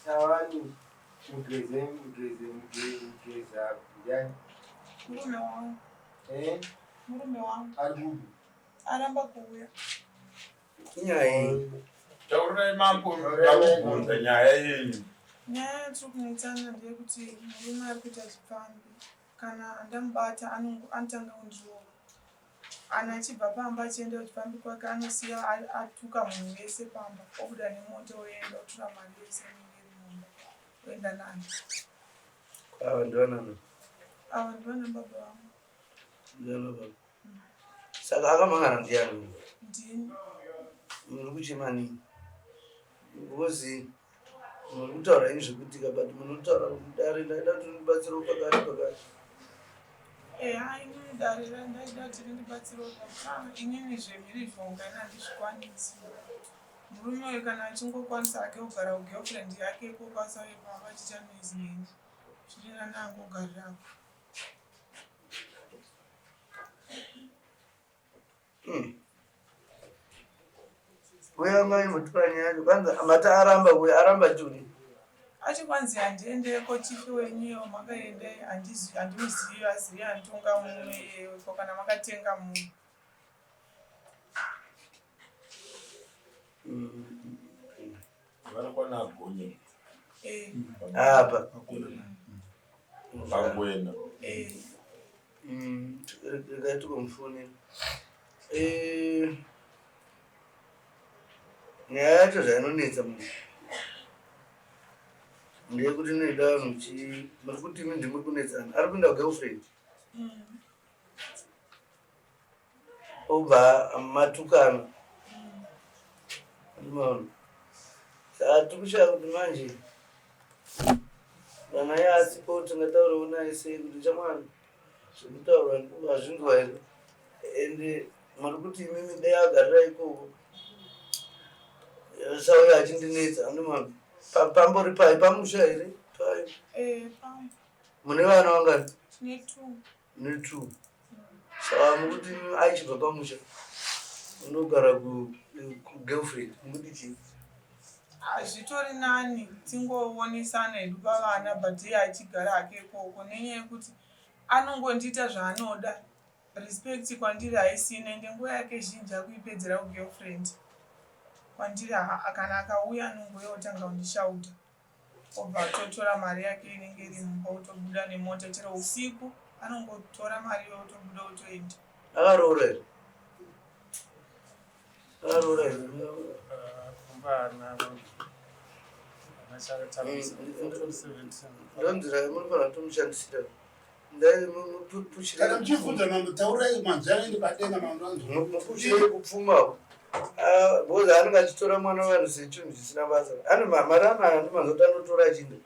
Shawani mugeza yani Murume wangu. Murume wangu. Arbubu. Aramba kuuya. Nyaya taura mambo yakubvunza nyaya yenyu. Nyaya yatinoitana ndeyekuti murume ari kuita zvifambi. Kana ndamubata anotanga kundirova. Ana achibva pamba achienda kuchifambi kwake anosiya atuka munhu wese pamba. Obuda nemoto oenda otora mari yese inenge iri mumba. Oenda nayo. ava ndivanano Ava ndivana baba vangu. ndivana baba saka akamangana ndiani Ndini. muri kuchemani ngozi muri kutaura ini zvekutika but munotaura kudare ndaida kuti ndibatsira pakati Inini darira ndaida kuti rindibatsirawo pakati. Inini zvemhirivhonga handizvikwanisi. Murume uyu kana achingokwanisa hake kugara kugirlfriend yake kokasauye pamba achiita noizi neni. Zvirina nangogarirapo. uya mai mutura nyaya kwanza mata aramba tuni Achikwanzi handiendeko chifi wenyiyo makaendei handimuzivi azivi antonga mumwe iyewepo kana makatenga munhu. vanokwana agonye apa pangwena regai tikomfonera nyaya yacho zvainonetsa munhu ndeyekuti inoida vanhu muri kuti imi ndimuri kunetsana ari kuenda kugirlfriend obva matukana ndimaona saka tikushaya kuti manje kana yaasipo tingataurawo naye sei kuti chamwana zvekutaura hazvinzwa here ende muri kuti imimi dai agarira ikoko sauya achindinetsa andimana pambori pai pamusha here pai Pam. mune vana vangani Tine2. ne2 saka mukuti aichibva pamusha unogara kugirlfriend mukuti chii Zvitori nani tingowonesana hedu pavana but iye achigara hake ikoko nenyaya yekuti anongondiita zvaanoda. Respect kwandiri haisina ende nguva yake zhinji akuipedzera kugirlfriend. Kwandiri kana akauya anongoya otanga kundishauta. Obva atotora mari yake inenge iri mumba otobuda nemota chero usiku anongotora mari yo otobuda otoenda. akaroora here akaroora here ndonzira munofana tomushandisira kana muchibvunza mambo taurai manzvana ndikadenga mupushire kupfumako boza anenge achitora mwana wevanhu sechinhu chisina basa ane mari anayo andimanzoti anotora achinda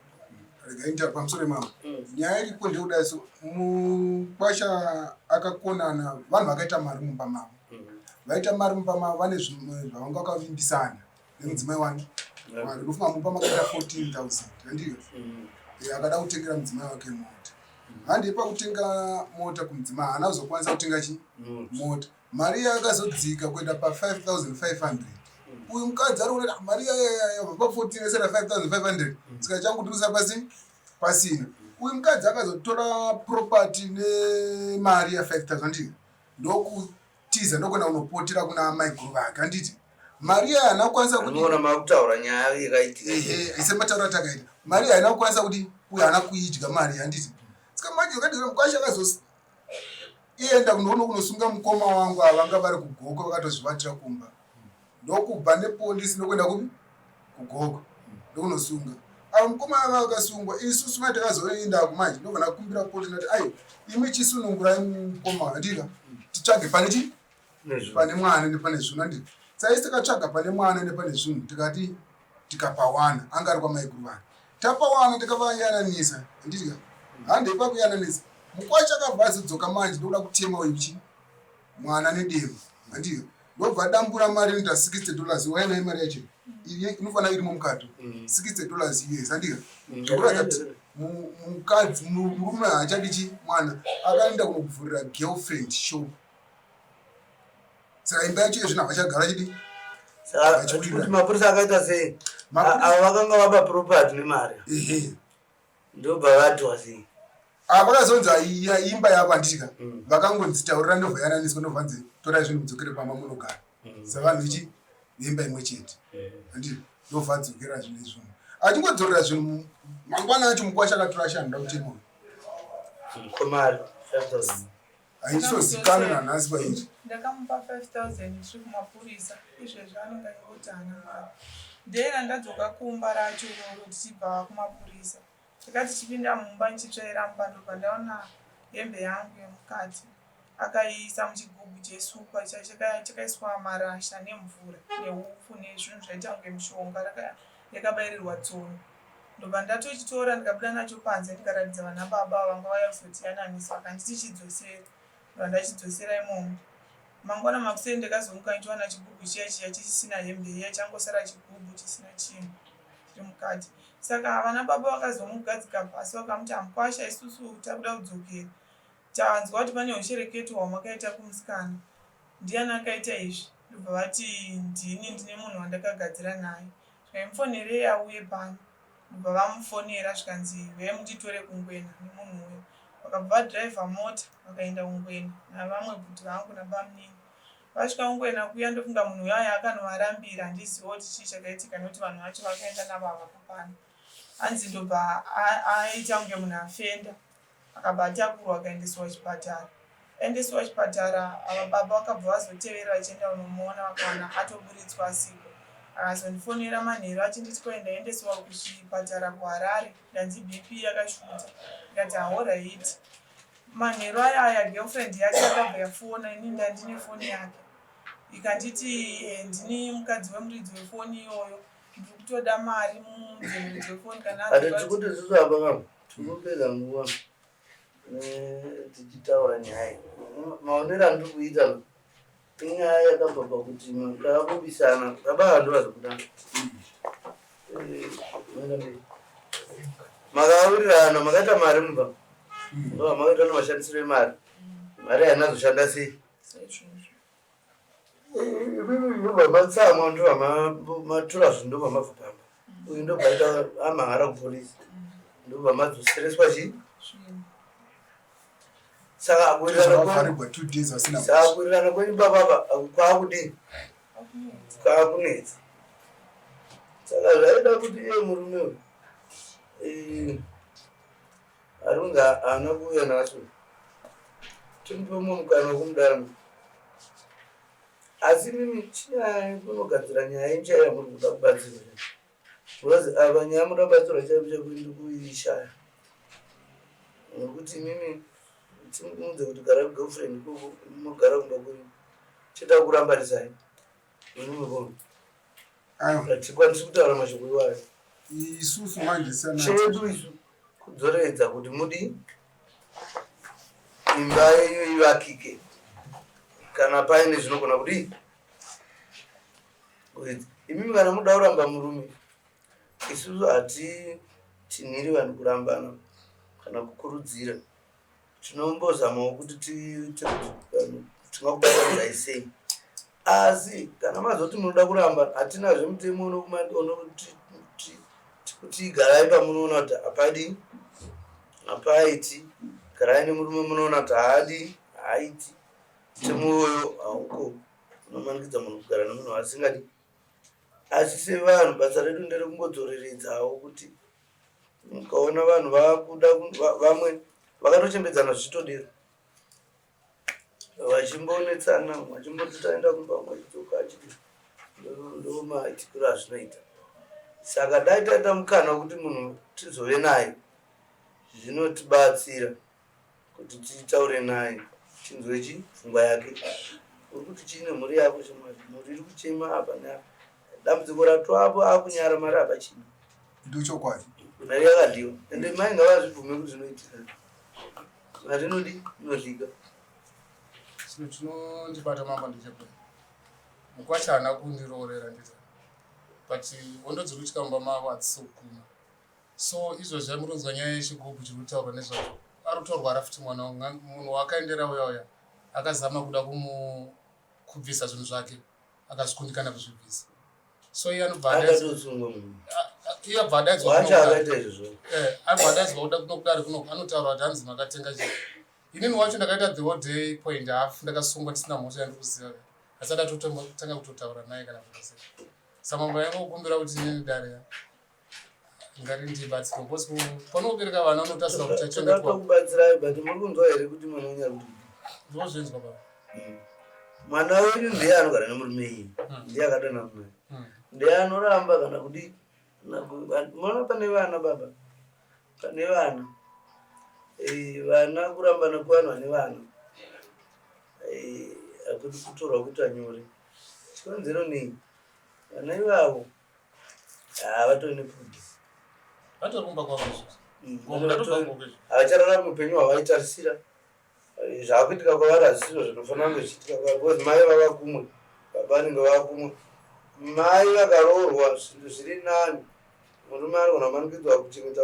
regaita pamusoro mambo nyaya iripo ndeuda so mukwasha akakonana vanhu vakaita mari mumba mavo vaita mari mumba mavo vane zvavanga vakavimbisana nemudzimai wani mari unofunga mumba makaita 14,000 andika akada kutengera mudzimai wake mota handi pakutenga mota kumudzimai haana kuzokwanisa kutenga chi mota mari yakazodzika kuenda pa5,500 uyu mukadzi ari kuona mari yabva pa14 yasera 5,500 saka changutirisa pasina uyu mukadzi akazotora property nemari ya5,000 ndokutiza ndokona kunopotera kuna maiguru vake handiti mari yayo haana kukwanisa kutiona makutaura nyaya yakaitika isemataura takaita mari haina kukwanisa kuti uyu haana kuidya mari handiti saka manje ukadira mukwasha akazoenda kunoona kunosunga mukoma wangu avanga vari kugoko vakatozvivatira kumba ndokubva nepolisi nokuenda kupi kugoko ndokunosunga ava mukoma ava vakasungwa isusu matakazoenda kumanje ndobva nakumbira polisi nati ai imi chisunungurai mukoma handika titsvage pane chi pane mwana nepane zvinhu handika saisi takatsvaga pane mwana nepane zvinhu tikati tikapawana anga ari kwamaiguru vake tapawana tikavayananisa handitika handeipakuyananisa mukwasha akabva azodzoka manje ndokuda kutema uchi mwana nedemo handika ndobva dambura mari inoita $60 wainai mari yacho inofanira iri mumukato $60 yes handika ndokuratidza kuti mukadzi murume haachadi chi mwana akaenda kunokuvhurira girlfriend shop saka imba yacho izvino havachagara chidi kuti mapurisa akaita sei vakanga vapa property nemari ndobva vatwa sei vakazonzi imba yavo handitika vakangonzitaurira ndobva yananiswa ndobva nzi torai zvinhu mudzokere pamba munogara savanhu ichi imba imwe chete handi ndobva dzokera zvine zvinhu achingodzorera zvinhu mangwana acho mukwasha akatora shanda kutemona komari 5000 haisozikana nanhasi pairi ndakamupa 5000 tiri kumapurisa izvezvi anenge aingoti hana mari ndera ndadzoka kumba racho iroro tichibva kumapurisa tikati tichipinda mumba ndichitsvaira mumba ndobva ndaona hembe yangu yemukati akaiisa muchigubhu chesupa chakaiswa marasha nemvura neupfu nezvinhu zvaita kunge mishonga yakabayirirwa tsono ndobva ndatochitora ndikabuda nacho panze ndikaratidza vana baba vanga vaya kuzotiyananiswa vakanditi chidzosera ndobva ndachidzosera imomo mangwana makuseni ndikazomuka ndichiwana chigubhu chiya chisina hembe iya changosara chigubhu chisina chinhu chiri mukati saka vana baba vakazomugadzika pasi vakamuti amukwasha isusu takuda kudzokera tawanzwa kuti pane ushereketo hwamakaita kumusikana ndiani akaita izvi ndobva vati ndine munhu wandakagadzira naye zvaimufonerei auye pano ndobva vamufonera zvikanzi vemunditore kungwena nemunhu uyo vakabva vadhiraivha mota vakaenda kungwena navamwe bhuti vangu nabamunini vasvika kungwena kuya ndofunga munhu uyo aya akanovarambira handiziva kuti chii chakaitika nekuti vanhu vacho vakaenda navava papano hanzi ndobva aita kunge munhu afenda akabva atakurwa akaendeswa chipatara endeswa chipatara ava baba vakabva vazotevera vachienda unomuona vakawana atoburitswa siko akazondifonera manheru achinditi koenda endeswa kuchipatara kuharare ndanzi bp yakashuta ndikati haorait manheru aya girlfriend yake akabva yafona ini ndandine foni yake ikanditi ndini mukadzi wemuridzi wefoni iyoyo ndiri kutoda mari mumuridzi wefoni kana tikuti zvisava tinopedza nguva tichitaura nyaya maonero andiri kuita inyaya yakabva pakuti takakubisana baba handova zvekudana makawirirana makaita mari mubva ndova makaita nemashandisiro emari mari hainazoshanda sei ndobva matsamwa ndobva matura zvinhu ndobva mabva pamba uyu ndobva ita amhara kupolisi ndobva madzosereswa chii saka akuwirirana kweimba baba kwakudini kwakunetsa saka zvaida kuti iye murume uyu ari kunge haana kuuya naso timupe mukana wekumudarama asi mimi chinyaya kunogadzira nyaya inchaya yamuri kuda kubatsirwa because ava nyaya muda kubatsirwa chaipo chekuindi kuishaya nekuti mimi timuudze kuti gara girlfriend koko munogara kumba kwenyu chida kurambarisai inumekona tikwanisi kutaura mashoko iwayo isusu manje chedu isu kudzoredza kuti mudi imba yenyu ivakike kana paine zvinogona kudii imimi kana muda kuramba murume isusu hati tinhiri vanhu kurambana kana kukurudzira tinombozamawo kuti tingakubatanizai sei asi kana mazoti munoda kuramba hatina zvemutemo kuti garai pamunoona kuti hapadi hapaiti garai nemurume munoona kuti haadi haaiti temuoyo hauko unomanikidza munhu kugara nemunhu asingadi asi sevanhu basa redu nderekungodzoreredzawo kuti mukaona vanhu vakuda vamwe vakatochembedzana zvichitodero vachimbonetsana vachimboti taenda kumba mwachidzoka achiti ndomaitikiro azvinoita saka dai taita mukana wekuti munhu tizove naye zvinotibatsira kuti titaure naye tinzwe chi pfungwa yake uri kuti chiine mhuri yako mhuri iri kuchema apa neapa dambudziko ratwapo akunyara mari apa chini ndochokwadi mari yakadiwa ende mai ngavazvibvume kuti zvinoitika mari inodi inodlika chino chinondibata mamba ndechekwe mukwasha haana kundiroorera ndita but hondo dziri kutyamba mavo hatisokuma so izvozvi aimuronzwa nyaya yechigubhu chiri kutaurwa nezvacho ari kutorwara futi mwana munhu wakaendera uya akazama kuda kubvisa zvinhu zvake akazvikundikana kuzvibvisa so iye anobva adaidzwa iye abva adaidzwa kuda kunokudari kuno anotaura kuti hanzi makatenga chii. Inini wacho ndakaita the whole day point half ndakasungwa ndisina mhosva yandikuziva asi adatotanga kutotaura naye kana kuti samambo yangu kukumbira kuti inini dare ngati ndibatsirwe because panobereka vana unotasira kuti achondakubatsirai but muri kunzwa here kuti mwana unyari kuti ndozvenzwa baba mwana wenyu ndiye anogara nemurume iyi ndiye akadana mume ndiye anoramba kana kuti mona pane vana baba pane vana vana kuramba nekuvanhu vane vana akuti kutorwa kuita nyore chikonzero nei vana ivavo havatori nepfudzi vatorumba kwavo havachararama upenyu hwavaitarisira zvaakuitika kwavari hazvisizvo zvinofanira kunge zvichiitika kwavari because mai vava kumwe baba vanenge vava kumwe mai vakaroorwa zvinhu zviri nani murume anogona kumanikidzwa kuchengeta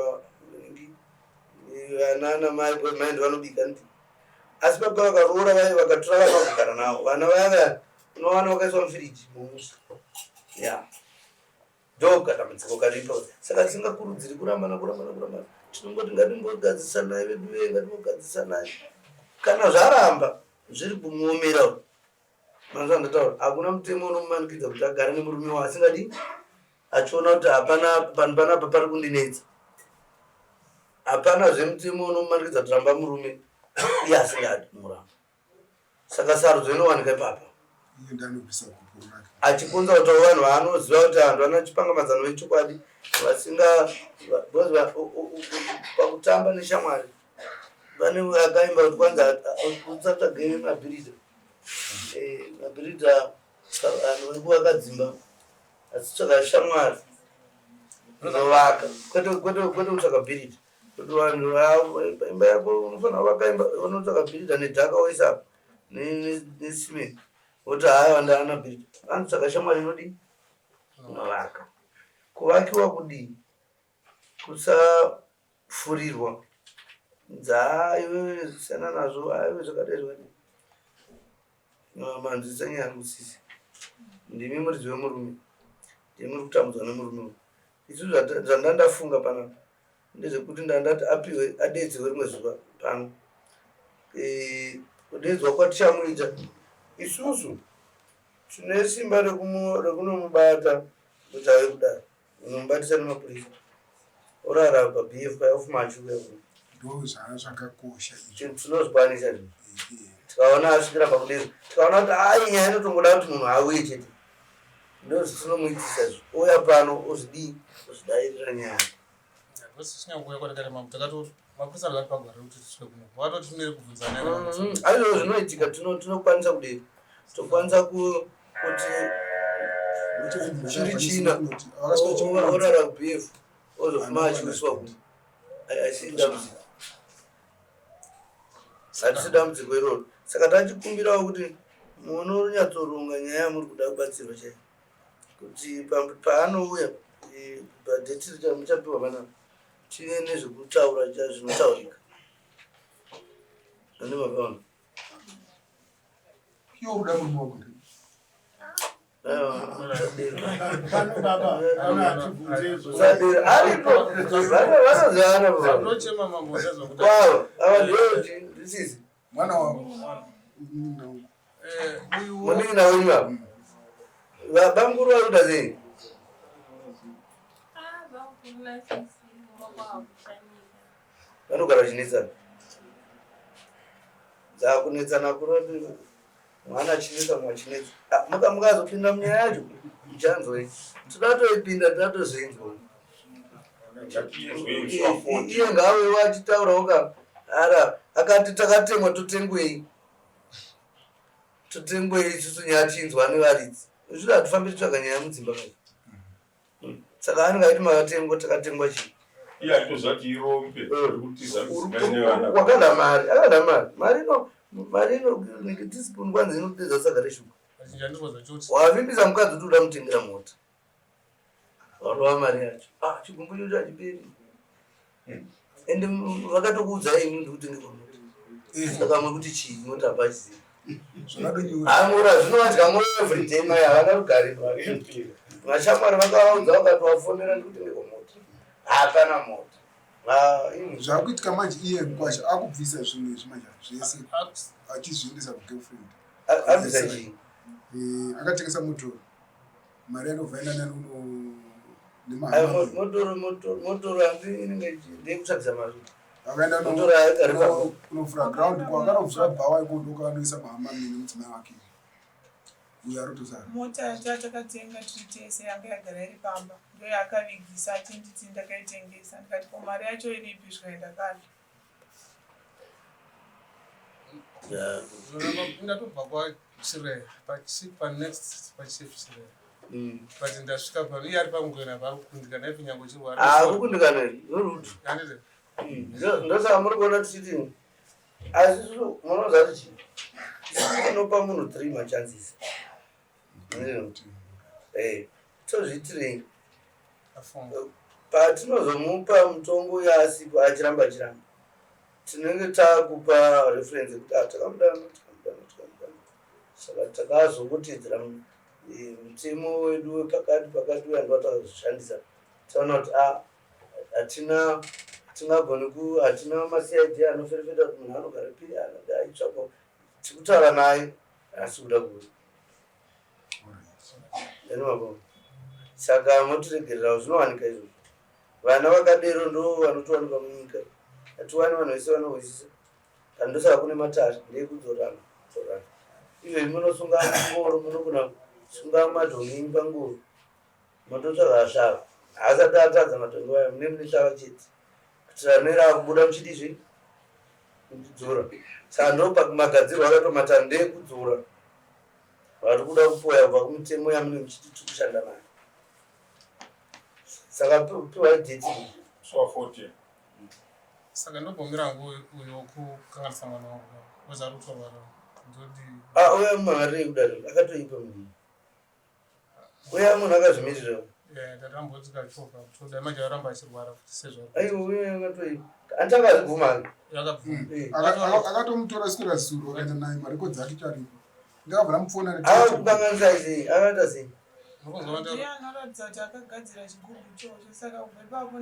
vana namai because mai ndivanobika ndi asi baba vakaroora vai vakatora vana vakagara navo vana vaya unowana vakaiswa mufiriji mumusha ya ndokatambudziko karipo saka tisingakurudziri kurambana tinongoti ngatimbogadzisanai vedu veye ngatimbogadzisanai kana zvaramba zviri kumuomera manzwa ndataura hakuna mutemo unomumanikidza kuti agare nemurume wa asingadi achiona kuti hapana panhu panapa pari kundinetsa hapana zvemutemo unomumanikidza kuti ramba murume iye asingadi muramba saka sarudzo inowanika ipapa achikunza kuti vanhu vaanoziva kuti vanhu vana chipangamadzano vechokwadi pakutamba neshamwari vane akaimba kuti kwanza utsatsvage mabhiridha vanhu vekuvakadzimba asi tsvaga shamwari inovaka kwete kutsvaga bhiridha kuti vanhu imba yako unofanira kuvakaimba unotsvaga bhiridha nedhaka oisapo nesimeni kuti haya vandaana bhiridha anotsvaga shamwari inodii inovaka kuvakiwa kudii kusafurirwa dzaiwe zvisiyana nazvo aiwe zvakadai zvakadai manzwisa nyaya kusisi ndimi muridzi wemurume ndiye muri kutambudzwa nemurume isu zvandandafunga panapa ndezvekuti ndandati apiwe adedzerwe rimwe zuva pano kudedzwa kwatichamuita isusu tine simba rekunomubata kuti ave kudaro unomubatisa nemapurisa orara pabf paof machuya zvakakosha tinozikwanisa zvi tikaona asvikira pakudedzwa tikaona kuti ai nyaya inotongoda kuti munhu auye chete ndozvitinomuitisa zvi ouya pano ozvidii ozvidairira nyaya aizvo zvinoitika tinokwanisa kudei tokwanisa kuti chiri china orara kubf ozofuma achiwiswa kuti hatisi dambudziko iroro saka tachikumbirawo kuti munonyatsoronga nyaya muri kuda kubatsirwa chai kuti paanouya bhadheti muchapiwa panapa tive nezvekutaura zvinotaurika andimavaona iwo kuda murume wako ndisizi mwana wako munin'ina wenyu apa vabamukuru vari kuda sei vanogara vachinetsana dzakunetsana kurati mwana achinetsa mwachinetsa mukazopinda munyaya yacho muchanzwei tidatoipinda tidatozoinzwa iye ngawe wachitaurawo ka ara akati takatemwa totengwei isusu nyaya tinzwa nevaridzi zvuda hatifambi titsvaga nyaya mudzimba mai saka anenge aiti makatengwa takatengwa chii wakada mari akada mari inodisipuni kwanza inopedza saka reshuka wavimbisa mukadzi kuti uda mutengera mota warova mari yacho chigumbu chocho hachiperi ende vakatokuudzai imi ndikutengera mota saka mwekuti chii mota hapachizivi amura zvinowadya moyo everyday mai havana rugare Vashamwari vakaudza vakatovafonera ndikuti ndekomota. Hapana mota. Zvakuitika manje iye Mukwasha akubvisa zvinhu izvi manje zvese achizviendesa kugirlfriend. Abvisa chii? Akatengesa motoro. Mari yanovhaina motoro handinenge ndekutsvagisa mari. Akaenda kunofura ground kwakanovhura bhawa ikodoka anoisa mahama mini mudzimai wake. Uyo arotosara. Mota yatakatenga tiri tese yanga yagara iri pamba. Ndo yakavigisa achinditi ndakaitengesa. Ndikati ko mari yacho iripi zvikaenda kale. Ndatobva kwaChireya panext pachief Chireya. But ndasvika pano iye ari pamugwena pakundikana ipi nyango chirwara. Kukundikana yorutu. Handiti. Ndosaka muri kuona tichiti asi munoziva kuti unopa munhu 3 machances. Tozviitirei patinozomupa mutongo yasipo achiramba tinenge takupa reference kuti takamudana. Saka takazongotedzera mutemo wedu wepakati uya ndotakazoshandisa taona kuti hatina maCID anoferefeta kuti munhu anogara piri anode aitsvaka tikutaura naye asi kuda kuti saka motiregererawo zvinowanika izvozvo. Vana vakadero ndo vanotowanikwa munyika. Hatiwani vanhu vese vanohwisisa. Kandosaka kune matari ndeyekudzorana. Izvezvi munosunga ngoro, munogona kusunga madhongi pangoro. Mototsvaga svava. Asati atadza madhongi aya mune hlava chete. Kuitira nera kubuda muchidizve kudzora. Saka ndo pakumagadzirwa akatomata ndeyekudzora. Vari kuda kupoya kubva kumutemo yamune muchiti tikushanda nayo. Saka piwa date so 40. Saka ndobvumira nguo uyo kukanganisa mwana wangu wazari kutorwara ndoti uya mumari kudaro akatoipa munhu. Uya munhu akazvimirira. Ndakamboti kachoka toda manje aramba achirwara futi sezvo. Aiwa uya akatoipa. Antakaziguma. Akatomutora sikira zuro akaenda naye marekodzi ake charipo. Ndakabva mufona kukanganisa izvi akata sei? Ndiye anoratidza kuti akagadzira chigubhu chocho. Saka kubva ipapo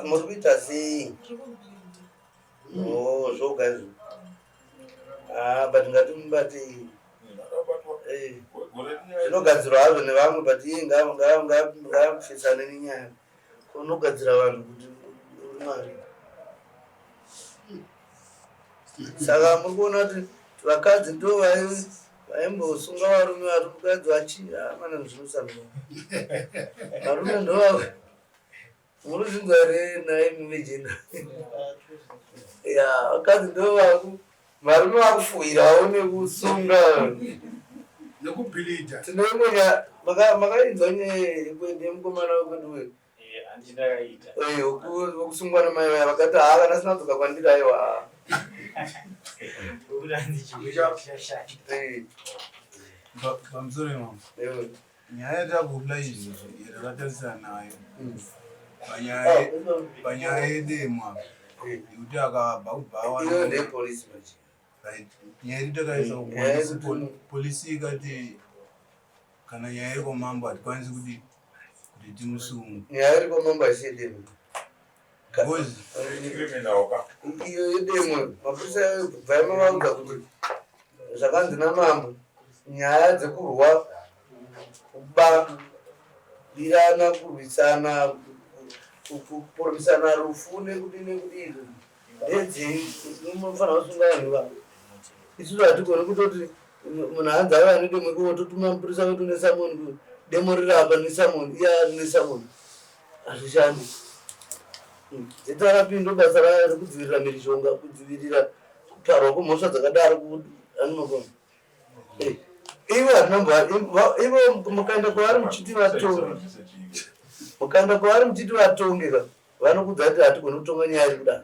muri kuita sei? Zvogadzirwa. But ngatimubate zvinogadzirwa hazvo nevamwe but iye ngamufesane nenyaya. Unogadzira vanhu kuti uri mari. Saka muri kuona kuti vakadzi ndo vaimbosunga varume vari mukadzi vachia mana zvinosanwa. Varume ndo munozvinzwa here naye muvejena. Vakadzi ndo varume vakufuhirawo nekusunga nekubhilidha. Tinoimbonya makainzwa nemukomana wekwedu wedu. Wokusungwa namai vaya vakati kana sina dzoka kwandiri aiwa. Pamusoro mama. Nyaya yatakuhula izvi yakatarisana nayo. Panyaya yedemo kuti akabva kubva Iyo ndepolisi manje. Nyaya iri polisi ikati kana nyaya iri kwamambo hatikwanisi kuti timusunge. Nyaya iri kwamambo haisiyedemo. Iyo yedemo mapurisa vaimavaudza kuti zvakanzi namambo nyaya dzekurwa kuba birana kurwisana kuporisana rufu nekudini ndedzei munofanira kusunga vanhu va isusu hatigoni kutoti munhu hanzi ava nedemo ikototuma mupurisa wetu nesamoni demo riri apa nesamoni iye ari nesamoni hazvishandi. Zita rapinda basa rekudzivirira mhirizhonga kudzivirira kuparwa kwemhosva dzakadaro anokona ivo mukaenda kwavari muchiti vatonge vanokudza kuti hatigoni kutonga nyaya iri kudaro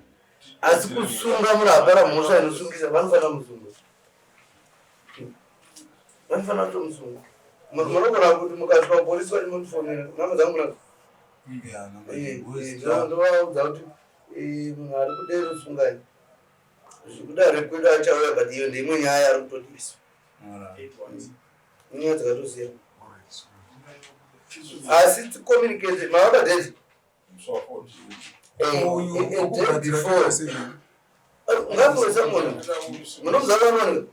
asi kusunga munhu apara mhosva inosungisa vanofanira musunga. Vanofanira kutomusunga. Munogona kuti mukasvika polisi vachimufonera nhamba dzangu ndovaudza kuti munhu ari kudero sungai zvikudaro kwedu achauya but iyo ndeimwe nyaya ari kutodiswa nyaya dzakatosiyana. asi communicate maaba date Uyu okubadira twasenya. ngapwesa mona munomuzakanonika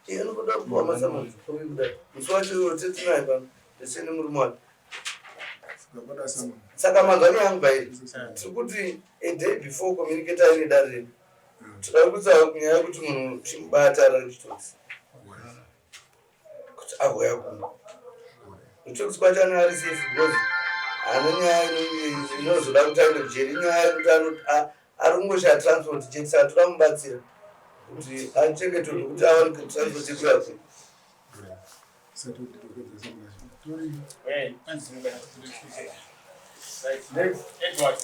Eh. anokuda kupuwa masamanzi kudai musi wacho tetinaye pano ndesene muri mwana Sikabada sama. saka manzwani yangu bairi tiri kuti a day before communicate aine dare redu toda kutsa kunyaya yekuti munhu timubata rachitotsi kuti agoya kuno utoksi kwacho ane ari safe because haana nyaya inozoda kuti aende kujeri nyaya yekuti ari kungosha transport jet saka toda mubatsira kuti achengeterwe kuti awane transport yekuya kune Settled the Story. Right. Next, Edward.